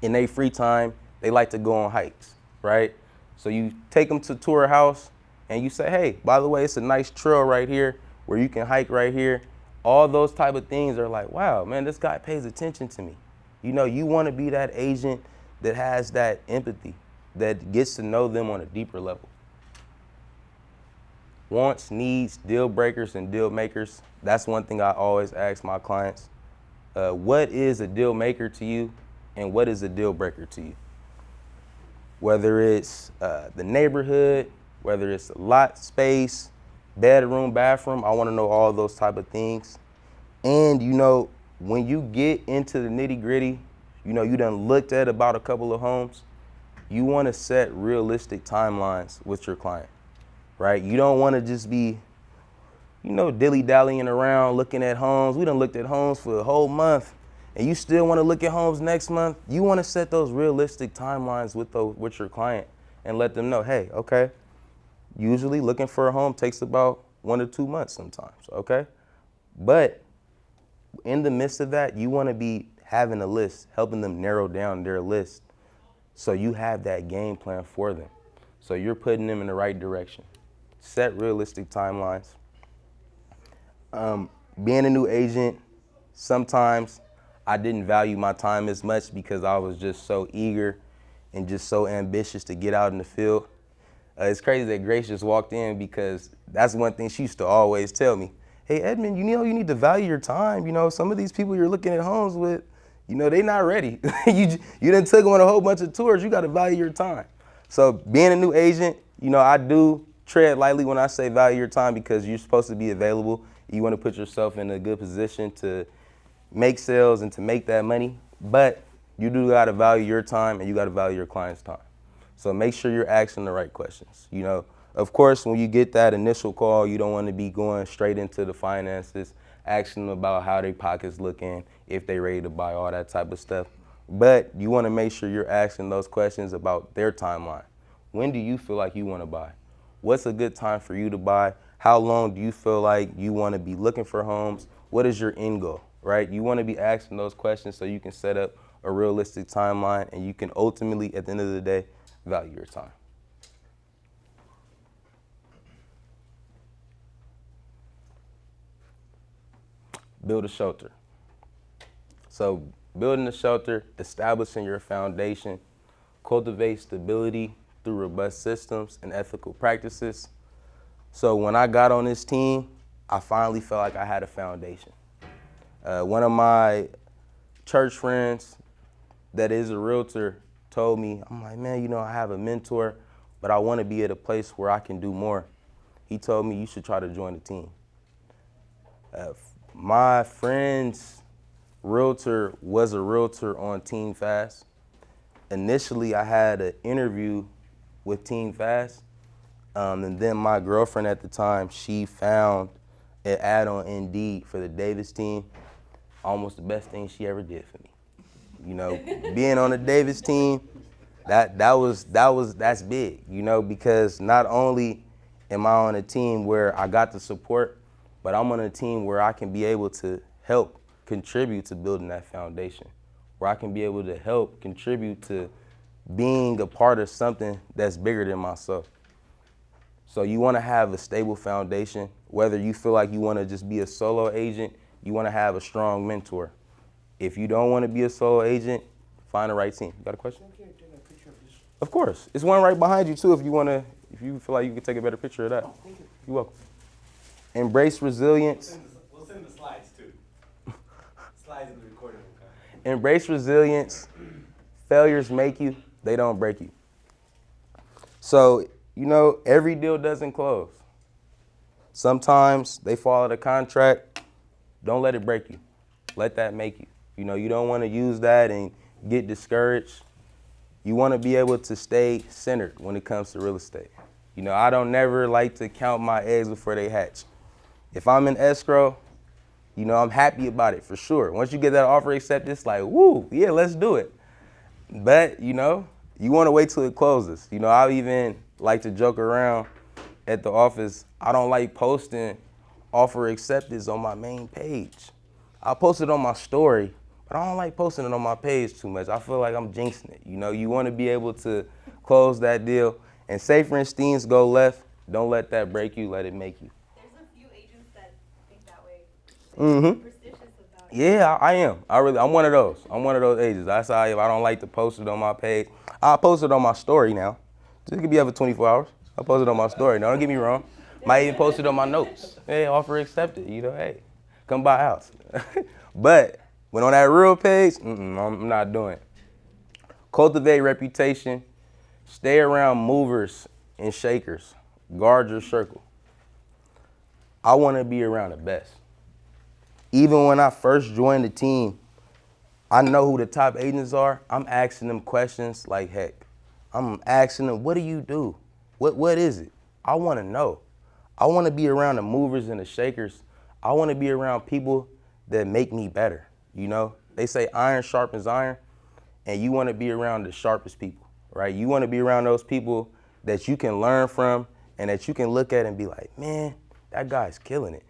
Speaker 4: in their free time, they like to go on hikes, right? So you take them to tour a house and you say, hey, by the way, it's a nice trail right here where you can hike right here. All those type of things are like, wow, man, this guy pays attention to me. You want to be that agent that has that empathy, that gets to know them on a deeper level. Wants, needs, deal breakers, and deal makers. That's one thing I always ask my clients. What is a deal maker to you, and what is a deal breaker to you? Whether it's the neighborhood, whether it's a lot space, bedroom, bathroom, I want to know all those type of things. And when you get into the nitty gritty, you done looked at about a couple of homes, you want to set realistic timelines with your client, right? You don't want to just be, dilly-dallying around looking at homes. We done looked at homes for a whole month and you still want to look at homes next month. You want to set those realistic timelines with your client and let them know, hey, okay, usually looking for a home takes about 1 to 2 months sometimes, okay? But in the midst of that, you want to be having a list, helping them narrow down their list so you have that game plan for them. So you're putting them in the right direction. Set realistic timelines. Being a new agent, sometimes I didn't value my time as much because I was just so eager and just so ambitious to get out in the field. It's crazy that Grace just walked in because that's one thing she used to always tell me. Hey, Edmund, you need to value your time. Some of these people you're looking at homes with, they not ready. you done took them on a whole bunch of tours. You got to value your time. So being a new agent, I do tread lightly when I say value your time because you're supposed to be available. You want to put yourself in a good position to make sales and to make that money. But you do got to value your time and you got to value your client's time. So make sure you're asking the right questions. Of course, when you get that initial call, you don't want to be going straight into the finances, asking them about how their pockets looking, if they ready to buy, all that type of stuff. But you want to make sure you're asking those questions about their timeline. When do you feel like you want to buy? What's a good time for you to buy? How long do you feel like you want to be looking for homes? What is your end goal, right? You want to be asking those questions so you can set up a realistic timeline and you can ultimately, at the end of the day, value your time. Build a shelter. So building a shelter, establishing your foundation, cultivate stability through robust systems and ethical practices. So when I got on this team, I finally felt like I had a foundation. One of my church friends that is a realtor told me, I'm like, man, I have a mentor, but I want to be at a place where I can do more. He told me you should try to join the team. My friend's realtor was a realtor on Team Fast. Initially, I had an interview with Team Fast, and then my girlfriend at the time, she found an ad on Indeed for the Davis team. Almost the best thing she ever did for me. Being on the Davis team, that's big, because not only am I on a team where I got the support, but I'm on a team where I can be able to help contribute to building that foundation, where I can be able to help contribute to being a part of something that's bigger than myself. So you want to have a stable foundation, whether you feel like you want to just be a solo agent, you want to have a strong mentor. If you don't want to be a solo agent, find the right team. You got a question?
Speaker 5: Can you take a picture of this?
Speaker 4: Of course. It's one right behind you too if you feel like you can take a better picture of that.
Speaker 5: Oh, thank you.
Speaker 4: You're welcome. Embrace resilience.
Speaker 2: We'll send the slides too. Slides in the recording will come.
Speaker 4: Embrace resilience. Failures make you, they don't break you. So, every deal doesn't close. Sometimes they fall out of contract. Don't let it break you. Let that make you. You don't want to use that and get discouraged. You want to be able to stay centered when it comes to real estate. I don't never like to count my eggs before they hatch. If I'm in escrow, I'm happy about it for sure. Once you get that offer accepted, it's like, woo, yeah, let's do it. But, you want to wait till it closes. I even like to joke around at the office. I don't like posting offer acceptance on my main page. I'll post it on my story, but I don't like posting it on my page too much. I feel like I'm jinxing it. You want to be able to close that deal. And say, for instance, go left. Don't let that break you. Let it make you.
Speaker 6: There's a few agents that think that way.
Speaker 4: Mm-hmm.
Speaker 6: Superstitious about it.
Speaker 4: Yeah, I am. I'm one of those. I'm one of those agents. That's how if I don't like to post it on my page, I'll post it on my story now. It could be every 24 hours. I'll post it on my story. Now, don't get me wrong. Might even post it on my notes. Hey, offer accepted. Hey, come by house. But when on that real page, I'm not doing it. Cultivate reputation. Stay around movers and shakers. Guard your circle. I want to be around the best. Even when I first joined the team, I know who the top agents are. I'm asking them questions like heck. I'm asking them, what do you do? What is it? I want to know. I want to be around the movers and the shakers. I want to be around people that make me better. They say iron sharpens iron, and you want to be around the sharpest people, right? You want to be around those people that you can learn from and that you can look at and be like, man, that guy's killing it.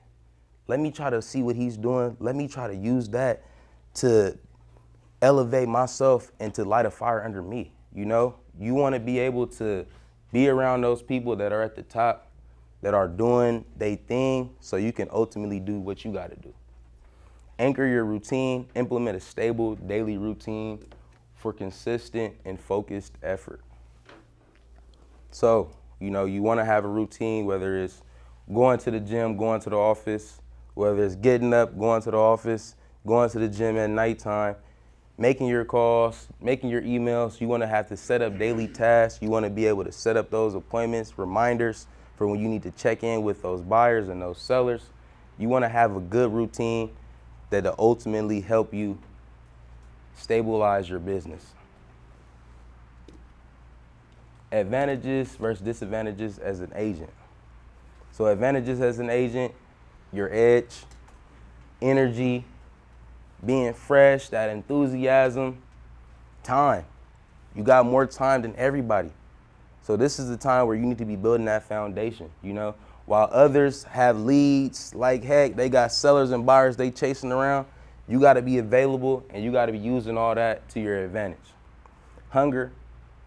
Speaker 4: Let me try to see what he's doing. Let me try to use that to elevate myself and to light a fire under me. You want to be able to be around those people that are at the top, that are doing their thing, so you can ultimately do what you got to do. Anchor your routine. Implement a stable daily routine for consistent and focused effort. So, you want to have a routine, whether it's going to the gym, going to the office, whether it's getting up, going to the office, going to the gym at nighttime, making your calls, making your emails. You want to have to set up daily tasks. You want to be able to set up those appointments, reminders for when you need to check in with those buyers and those sellers. You want to have a good routine that'll ultimately help you stabilize your business. Advantages versus disadvantages as an agent. So advantages as an agent, your edge, energy, being fresh, that enthusiasm, time. You got more time than everybody. So this is the time where you need to be building that foundation, While others have leads like heck, they got sellers and buyers they chasing around, you got to be available and you got to be using all that to your advantage. Hunger,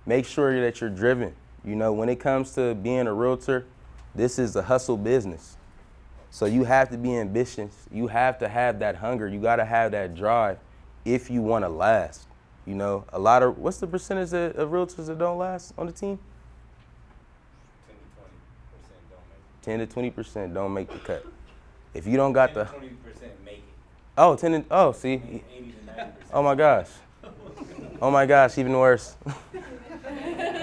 Speaker 4: make sure that you're driven. When it comes to being a realtor, this is a hustle business. So you have to be ambitious. You have to have that hunger. You got to have that drive if you want to last. What's the percentage of realtors that don't last on the team? 10 to 20% don't make the cut. If you don't got
Speaker 2: 10 to 20% make it.
Speaker 4: Oh, 10 to, oh, see.
Speaker 2: 80 to 90%.
Speaker 4: Oh my gosh. Oh my gosh, even worse.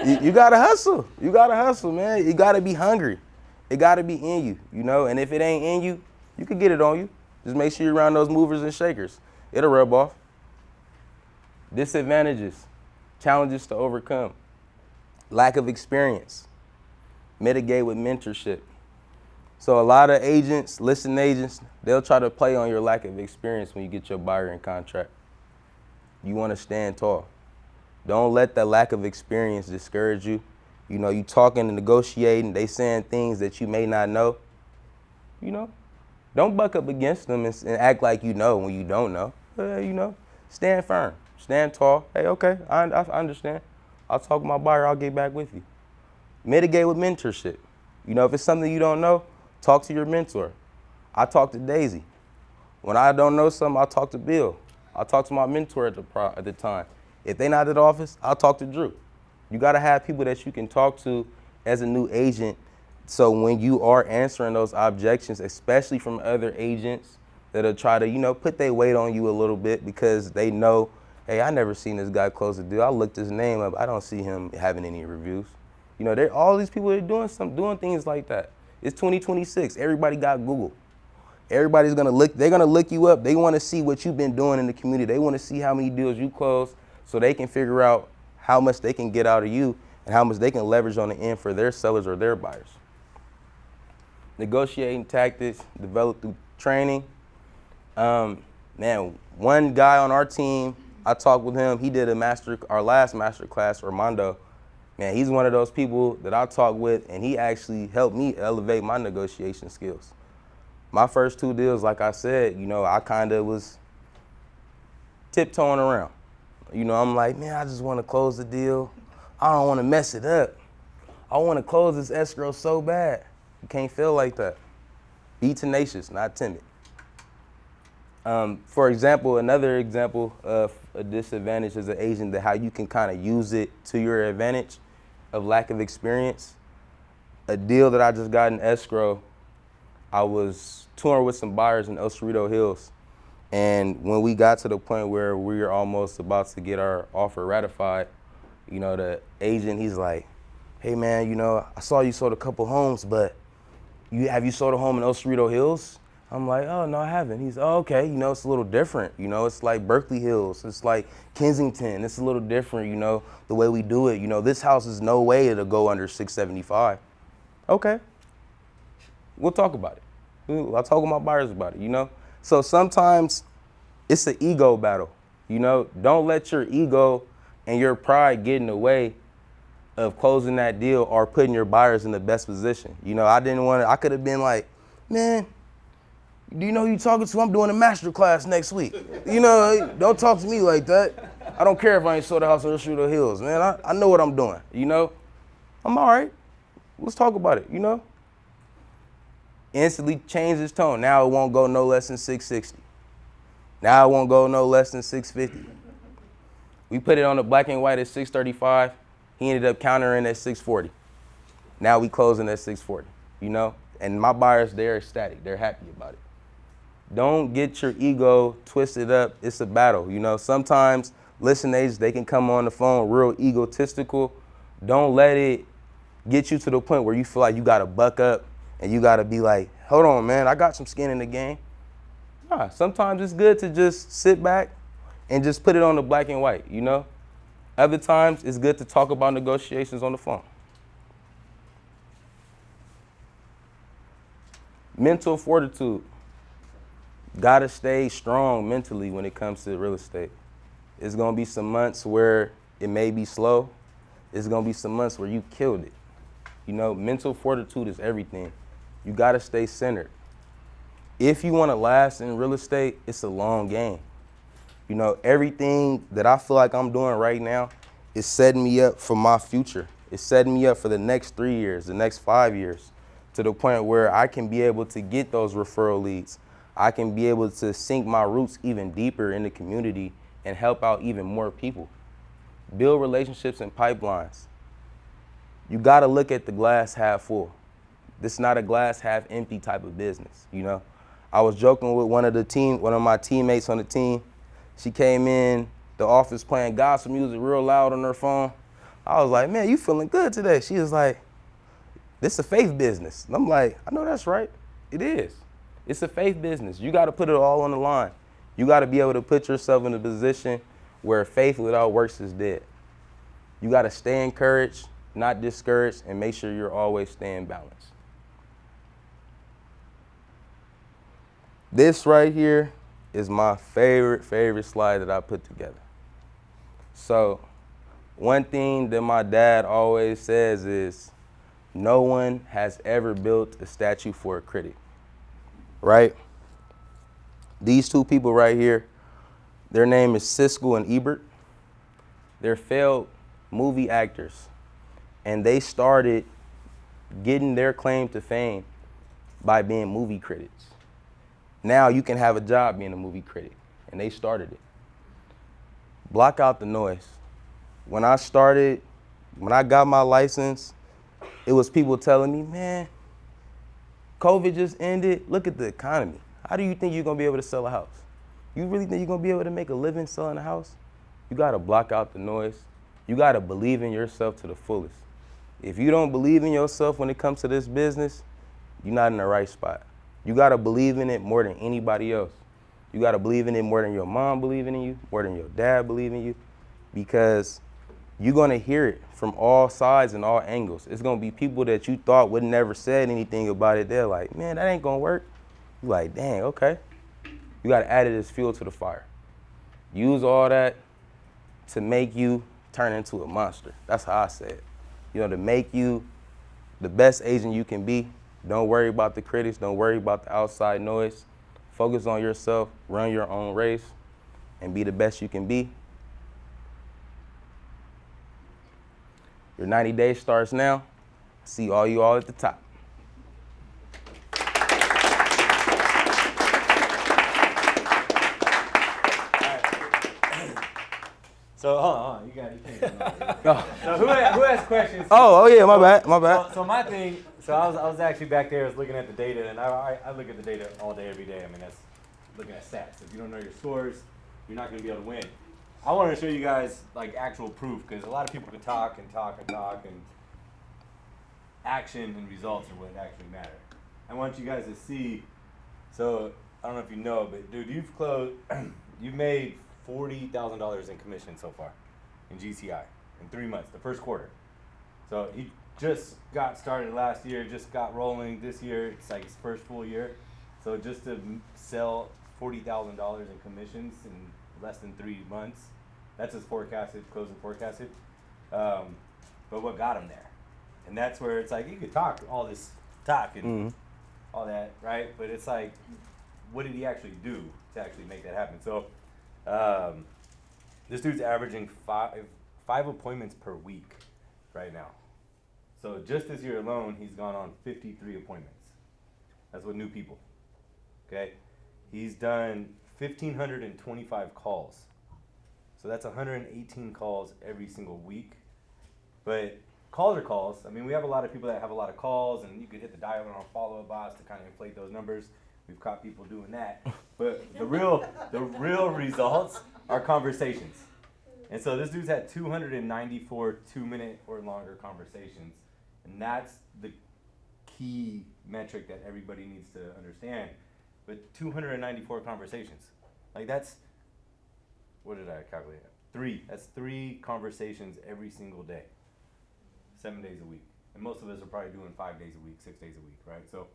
Speaker 4: You gotta hustle. You gotta hustle, man. You gotta be hungry. It gotta be in you, And if it ain't in you, you can get it on you. Just make sure you're around those movers and shakers. It'll rub off. Disadvantages, challenges to overcome, lack of experience, mitigate with mentorship. So a lot of agents, listing agents, they'll try to play on your lack of experience when you get your buyer in contract. You want to stand tall. Don't let the lack of experience discourage you. You talking and negotiating, they saying things that you may not know. Don't buck up against them and act like you know when you don't know. Stand firm, stand tall. Hey, okay, I understand. I'll talk with my buyer, I'll get back with you. Mitigate with mentorship. If it's something you don't know, talk to your mentor. I talked to Daisy. When I don't know something, I'll talk to Bill. I'll talk to my mentor at the time. If they not at the office, I'll talk to Drew. You gotta have people that you can talk to as a new agent, so when you are answering those objections, especially from other agents that'll try to, put their weight on you a little bit because they know, hey, I never seen this guy close a deal. I looked his name up. I don't see him having any reviews. All these people are doing things like that. It's 2026. Everybody got Google. Everybody's gonna look. They're gonna look you up. They want to see what you've been doing in the community. They want to see how many deals you close, so they can figure out how much they can get out of you and how much they can leverage on the end for their sellers or their buyers. Negotiating tactics developed through training. Man, one guy on our team, I talked with him. He did our last Masterclass, Armando. Man, he's one of those people that I talk with, and he actually helped me elevate my negotiation skills. My first 2 deals, like I said, I kind of was tiptoeing around. I'm like, man, I just want to close the deal. I don't want to mess it up. I want to close this escrow so bad. You can't feel like that. Be tenacious, not timid. For example, another example of a disadvantage as an agent, that how you can kind of use it to your advantage of lack of experience. A deal that I just got in escrow, I was touring with some buyers in El Cerrito Hills. And when we got to the point where we were almost about to get our offer ratified, the agent, he's like, hey man, I saw you sold a couple homes, but have you sold a home in El Cerrito Hills? I'm like, oh, no, I haven't. He's, oh, okay, it's a little different. It's like Berkeley Hills. It's like Kensington. It's a little different, the way we do it. This house is no way it'll go under 675. Okay. We'll talk about it. I'll talk with my buyers about it, So sometimes it's an ego battle, Don't let your ego and your pride get in the way of closing that deal or putting your buyers in the best position. I could have been like, man, do you know who you talking to? I'm doing a Masterclass next week. Don't talk to me like that. I don't care if I ain't sold a house in El Cerrito Hills, man. I know what I'm doing, I'm all right. Let's talk about it, Instantly change his tone. Now it won't go no less than 660. Now it won't go no less than 650. We put it on the black and white at 635. He ended up countering at 640. Now we closing at 640, And my buyers, they're ecstatic. They're happy about it. Don't get your ego twisted up. It's a battle, Sometimes listing agents, they can come on the phone real egotistical. Don't let it get you to the point where you feel like you got to buck up and you got to be like, hold on, man, I got some skin in the game. Nah, sometimes it's good to just sit back and just put it on the black and white, Other times it's good to talk about negotiations on the phone. Mental fortitude. Gotta stay strong mentally when it comes to real estate. It's gonna be some months where it may be slow. It's gonna be some months where you killed it. Mental fortitude is everything. You gotta stay centered. If you wanna last in real estate, it's a long game. Everything that I feel like I'm doing right now is setting me up for my future. It's setting me up for the next 3 years, the next 5 years, to the point where I can be able to get those referral leads. I can be able to sink my roots even deeper in the community and help out even more people. Build relationships and pipelines. You gotta look at the glass half full. This is not a glass half empty type of business, I was joking with one of my teammates on the team. She came in the office playing gospel music real loud on her phone. I was like, man, you feeling good today? She was like, this is a faith business. And I'm like, I know that's right. It is. It's a faith business. You got to put it all on the line. You got to be able to put yourself in a position where faith without works is dead. You got to stay encouraged, not discouraged, and make sure you're always staying balanced. This right here is my favorite slide that I put together. So one thing that my dad always says is, no one has ever built a statue for a critic, right? These two people right here, their name is Siskel and Ebert. They're failed movie actors, and they started getting their claim to fame by being movie critics. Now you can have a job being a movie critic, and they started it. Block out the noise. When I got my license, it was people telling me, man, COVID just ended. Look at the economy. How do you think you're gonna be able to sell a house? You really think you're gonna be able to make a living selling a house? You gotta block out the noise. You gotta believe in yourself to the fullest. If you don't believe in yourself when it comes to this business, you're not in the right spot. You gotta believe in it more than anybody else. You gotta believe in it more than your mom believing in you, more than your dad believing in you, because you're gonna hear it from all sides and all angles. It's gonna be people that you thought would never said anything about it. They're like, man, that ain't gonna work. You're like, dang, okay. You gotta add it as fuel to the fire. Use all that to make you turn into a monster. That's how I say it. You know, to make you the best agent you can be. Don't worry about the critics. Don't worry about the outside noise. Focus on yourself, run your own race, and be the best you can be. Your 90 days starts now. See all you all at the top.
Speaker 2: So hold on, you can't. So who has questions?
Speaker 4: Oh yeah, my bad.
Speaker 2: So my thing, I was actually back there, I was looking at the data, and I look at the data all day, every day. I mean, that's looking at stats. If you don't know your scores, you're not going to be able to win. I want to show you guys like actual proof, because a lot of people can talk and talk and talk, and action and results are what actually matter. I want you guys to see. So I don't know if you know, but dude, you've made $40,000 in commission so far in GCI in 3 months, the first quarter. So he just got started last year, just got rolling this year. It's like his first full year. So just to sell $40,000 in commissions in less than 3 months, that's his closing forecasted. But what got him there? And that's where it's like, you could talk all this talk and all that, right? But it's like, what did he actually do to actually make that happen? So this dude's averaging five appointments per week right now. So just this year alone, he's gone on 53 appointments. That's with new people. Okay, he's done 1,525 calls. So that's 118 calls every single week. But calls are calls. I mean, we have a lot of people that have a lot of calls, and you could hit the dial on follow-up bots to kind of inflate those numbers. We've caught people doing that. But the real results are conversations. And so this dude's had 294 2-minute or longer conversations. And that's the key metric that everybody needs to understand. But 294 conversations. Like that's, what did I calculate? 3. That's 3 conversations every single day. 7 days a week. And most of us are probably doing 5 days a week, 6 days a week, right? So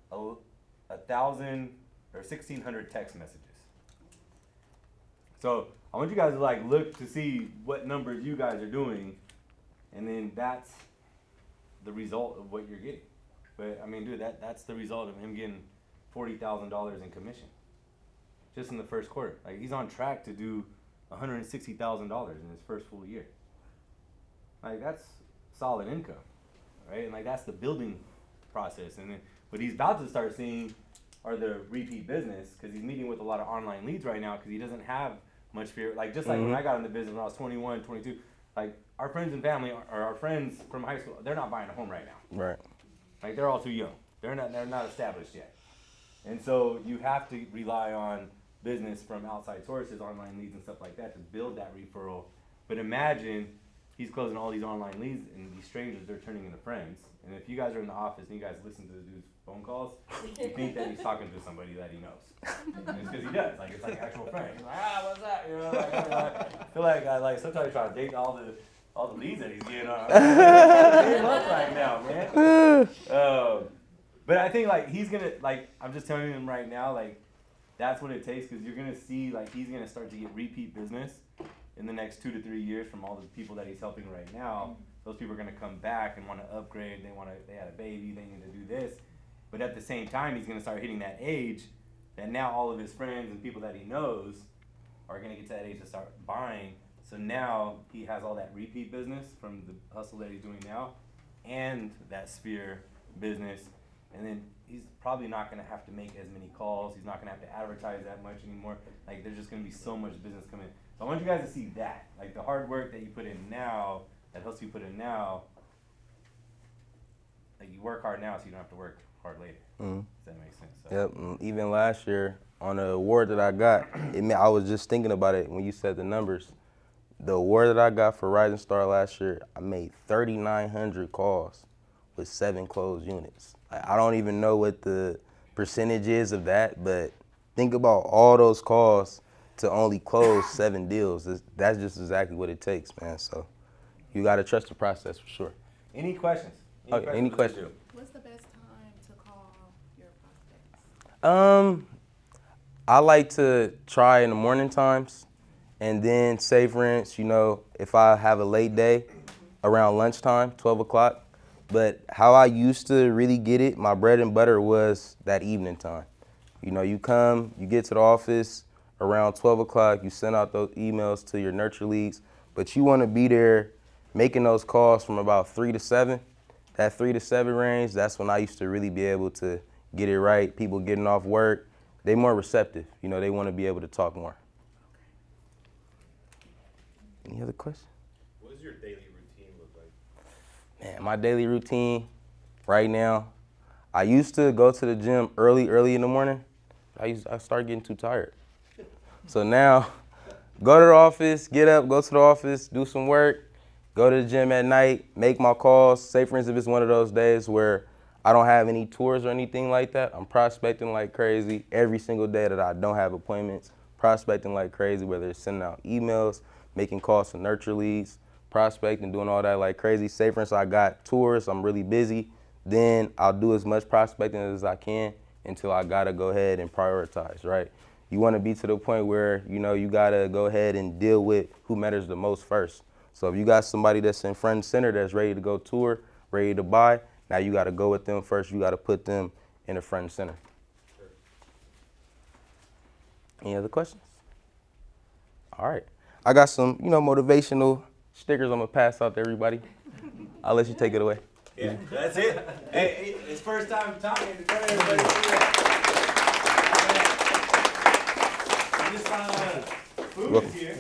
Speaker 2: 1,000 or 1,600 text messages. So I want you guys to like look to see what numbers you guys are doing, and then that's the result of what you're getting. But I mean, dude, that's the result of him getting $40,000 in commission just in the first quarter. Like he's on track to do $160,000 in his first full year. Like that's solid income, right? And like that's the building process. And then what he's about to start seeing are the repeat business, because he's meeting with a lot of online leads right now because he doesn't have much fear. Like just like when I got in the business when I was 21, 22, like our friends and family or our friends from high school, they're not buying a home right now.
Speaker 4: Right.
Speaker 2: Like they're all too young. They're not established yet. And so you have to rely on business from outside sources, online leads and stuff like that to build that referral. But imagine he's closing all these online leads and these strangers, they're turning into friends. And if you guys are in the office and you guys listen to the dude's phone calls, you think that he's talking to somebody that he knows. And it's because he does. Like it's like an actual friend. He's like, what's that? You know, I feel like I like sometimes try to date all the leads that he's getting on. 3 months right now, man. But I think like he's gonna like I'm just telling him right now like that's what it takes, because you're gonna see like he's gonna start to get repeat business in the next 2 to 3 years from all the people that he's helping right now. Those people are gonna come back and want to upgrade. They had a baby. They need to do this. But at the same time, he's gonna start hitting that age that now all of his friends and people that he knows are gonna get to that age to start buying. So now he has all that repeat business from the hustle that he's doing now, and that sphere business. and then he's probably not gonna have to make as many calls. He's not gonna have to advertise that much anymore. Like, there's just gonna be so much business coming in. So I want you guys to see that, like the hard work that you put in now, that helps you put in now. Like, you work hard now, so you don't have to work hard later.
Speaker 4: Mhm.
Speaker 2: Does that make sense? So.
Speaker 4: Yep. And even last year on the award that I got, I was just thinking about it when you said the numbers. The award that I got for Rising Star last year, I made 3,900 calls with 7 closed units. I don't even know what the percentage is of that, but think about all those calls to only close 7 deals. That's just exactly what it takes, man. So you got to trust the process for sure.
Speaker 2: Any questions?
Speaker 4: Any questions?
Speaker 5: What's the best time to call your prospects?
Speaker 4: I like to try in the morning times, and then say, for instance, you know, if I have a late day around lunchtime, 12 o'clock. But how I used to really get it, my bread and butter was that evening time. You know, you come, you get to the office around 12 o'clock, you send out those emails to your nurture leads, but you want to be there making those calls from about 3 to 7. That 3 to 7 range, that's when I used to really be able to get it right. People getting off work, they more receptive. You know, they want to be able to talk more. Any other questions?
Speaker 7: What does your daily routine look like?
Speaker 4: Man, my daily routine right now, I used to go to the gym early in the morning. I started getting too tired. So now, go to the office, get up, go to the office, do some work, go to the gym at night, make my calls. Say, for instance, if it's one of those days where I don't have any tours or anything like that, I'm prospecting like crazy every single day that I don't have appointments, prospecting like crazy, whether it's sending out emails, making calls to nurture leads, prospecting, doing all that like crazy. Say, for instance, I got tours, I'm really busy, then I'll do as much prospecting as I can until I gotta go ahead and prioritize, right? You wanna be to the point where, you know, you gotta go ahead and deal with who matters the most first. So if you got somebody that's in front and center that's ready to go tour, ready to buy, now you gotta go with them first. You gotta put them in the front and center.
Speaker 7: Sure.
Speaker 4: Any other questions? All right. I got some, you know, motivational stickers I'm gonna pass out to everybody. I'll let you take it away.
Speaker 2: Yeah, that's it. Hey, it's first time talking. Go ahead, everybody. This food is here.